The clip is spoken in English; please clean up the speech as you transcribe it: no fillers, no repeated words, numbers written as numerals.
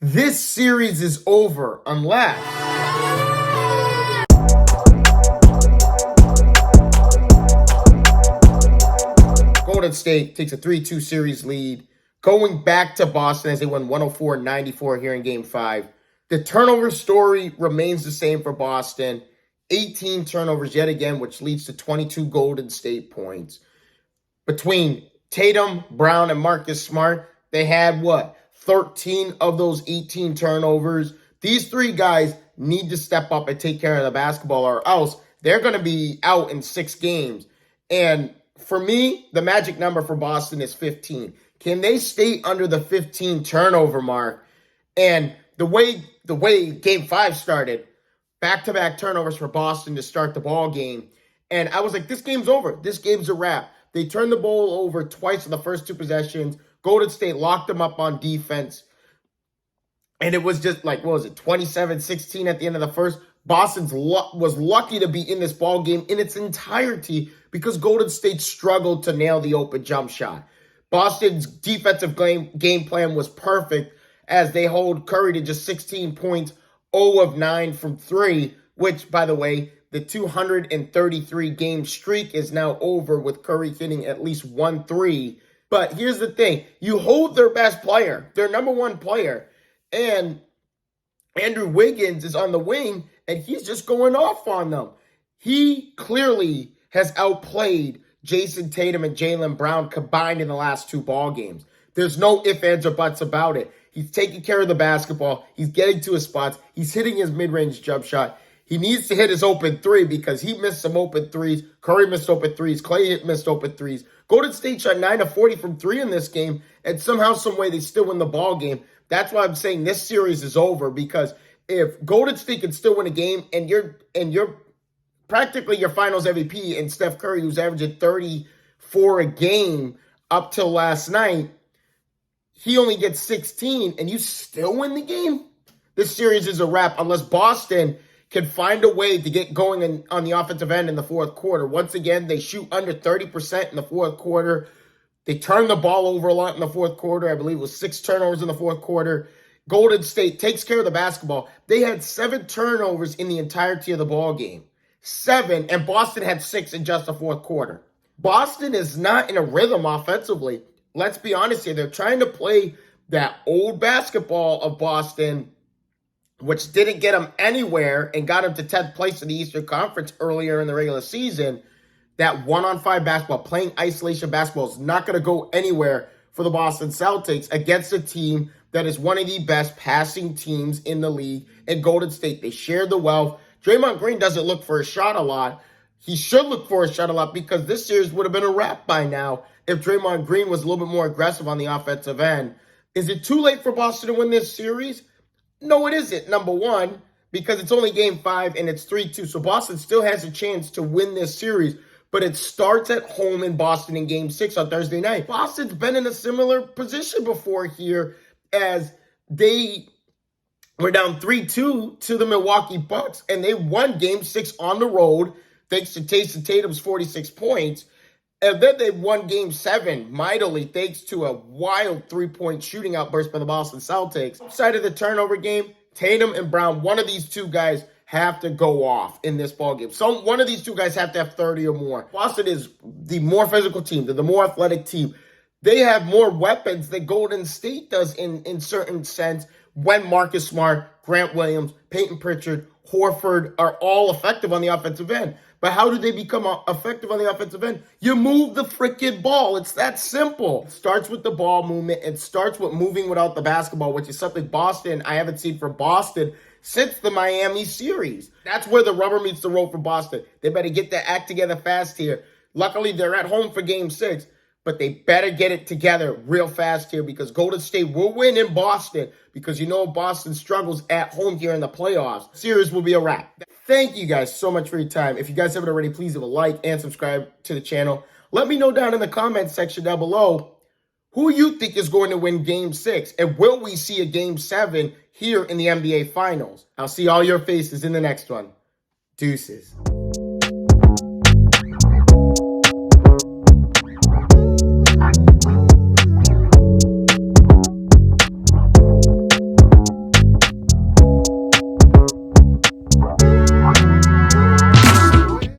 This series is over unless Golden State takes a 3-2 series lead, going back to Boston as they won 104-94 here in Game 5. The turnover story remains the same for Boston. 18 turnovers yet again, which leads to 22 Golden State points. Between Tatum, Brown, and Marcus Smart, they had 13 of those 18 turnovers. These three guys need to step up and take care of the basketball, or else they're going to be out in 6 games. And for me, the magic number for Boston is 15. Can they stay under the 15 turnover mark? And the way Game 5 started, back-to-back turnovers for Boston to start the ball game. And I was like, this game's over. This game's a wrap. They turned the ball over twice in the first 2 possessions. Golden State locked them up on defense. And it was just like, 27-16 at the end of the first. Boston was lucky to be in this ball game in its entirety because Golden State struggled to nail the open jump shot. Boston's defensive game plan was perfect as they hold Curry to just 16 points, 0 of 9 from 3, which, by the way, the 233 game streak is now over with Curry hitting at least 1 3. But here's the thing. You hold their best player, their number 1 player, and Andrew Wiggins is on the wing, and he's just going off on them. He clearly has outplayed Jason Tatum and Jaylen Brown combined in the last 2 ball games. There's no ifs, ands, or buts about it. He's taking care of the basketball. He's getting to his spots. He's hitting his mid-range jump shot. He needs to hit his open 3 because he missed some open 3s. Curry missed open 3s. Clay missed open 3s. Golden State shot 9 of 40 from 3 in this game, and somehow, some way, they still win the ball game. That's why I'm saying this series is over, because if Golden State can still win a game and you're practically your finals MVP and Steph Curry, who's averaging 34 a game up till last night, he only gets 16 and you still win the game, this series is a wrap unless Boston can find a way to get going on the offensive end in the fourth quarter. Once again, they shoot under 30% in the fourth quarter. They turn the ball over a lot in the fourth quarter. I believe it was 6 turnovers in the fourth quarter. Golden State takes care of the basketball. They had 7 turnovers in the entirety of the ball game. 7, and Boston had 6 in just the fourth quarter. Boston is not in a rhythm offensively. Let's be honest here. They're trying to play that old basketball of Boston, which didn't get them anywhere and got them to 10th place in the Eastern Conference earlier in the regular season. That 1-on-5 basketball, playing isolation basketball, is not going to go anywhere for the Boston Celtics against a team that is one of the best passing teams in the league. And Golden State, they share the wealth. Draymond Green doesn't look for a shot a lot. He should look for a shot a lot because this series would have been a wrap by now if Draymond Green was a little bit more aggressive on the offensive end. Is it too late for Boston to win this series? No, it isn't, number one, because it's only Game 5 and it's 3-2. So Boston still has a chance to win this series, but it starts at home in Boston in Game 6 on Thursday night. Boston's been in a similar position before here as they were down 3-2 to the Milwaukee Bucks, and they won Game 6 on the road thanks to Jason Tatum's 46 points. And then they won Game 7 mightily thanks to a wild 3-point shooting outburst by the Boston Celtics. Outside of the turnover game, Tatum and Brown, one of these 2 guys have to go off in this ballgame. So one of these 2 guys have to have 30 or more. Boston is the more physical team. They're the more athletic team. They have more weapons than Golden State does in certain sense when Marcus Smart, Grant Williams, Peyton Pritchard, Horford are all effective on the offensive end. But how do they become effective on the offensive end? You move the freaking ball. It's that simple. It starts with the ball movement. It starts with moving without the basketball, which is something I haven't seen from Boston since the Miami series. That's where the rubber meets the road for Boston. They better get their act together fast here. Luckily, they're at home for Game 6, but they better get it together real fast here because Golden State will win in Boston because you know Boston struggles at home here in the playoffs. The series will be a wrap. Thank you guys so much for your time. If you guys haven't already, please leave a like and subscribe to the channel. Let me know down in the comments section down below who you think is going to win Game 6, and will we see a Game 7 here in the NBA Finals? I'll see all your faces in the next one. Deuces.